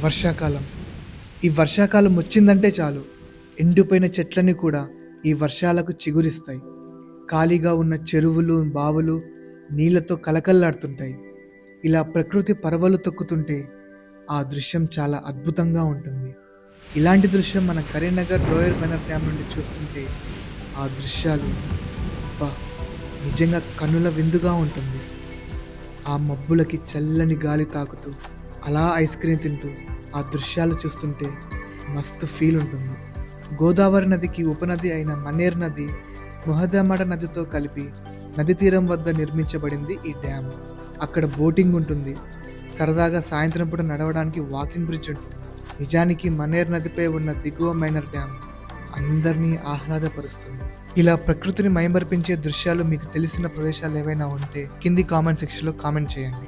వర్షాకాలం. ఈ వర్షాకాలం వచ్చిందంటే చాలు ఎండిపోయిన చెట్లన్నీ కూడా ఈ వర్షాలకు చిగురిస్తాయి. ఖాళీగా ఉన్న చెరువులు, బావులు నీళ్లతో కలకల్లాడుతుంటాయి. ఇలా ప్రకృతి పరవలు తొక్కుతుంటే ఆ దృశ్యం చాలా అద్భుతంగా ఉంటుంది. ఇలాంటి దృశ్యం మన కరీంనగర్ లోయర్ బెనర్ డ్యామ్ నుండి చూస్తుంటే ఆ దృశ్యాలు అబ్బా నిజంగా కన్నుల విందుగా ఉంటుంది. ఆ మబ్బులకి చల్లని గాలి తాకుతూ అలా ఐస్ క్రీమ్ తింటూ ఆ దృశ్యాలు చూస్తుంటే మస్తు ఫీల్ ఉంటుంది. గోదావరి నదికి ఉపనది అయిన మన్నేర్ నది మొహదమడ నదితో కలిపి నది తీరం వద్ద నిర్మించబడింది ఈ డ్యామ్. అక్కడ బోటింగ్ ఉంటుంది. సరదాగా సాయంత్రం పూట నడవడానికి వాకింగ్ బ్రిడ్జ్ ఉంటుంది. నిజానికి మన్నేర్ నదిపై ఉన్న దిగువ మైనర్ డ్యామ్ అందరినీ ఆహ్లాదపరుస్తుంది. ఇలా ప్రకృతిని మైమర్పించే దృశ్యాలు మీకు తెలిసిన ప్రదేశాలు ఏవైనా ఉంటే కింది కామెంట్ సెక్షన్లో కామెంట్ చేయండి.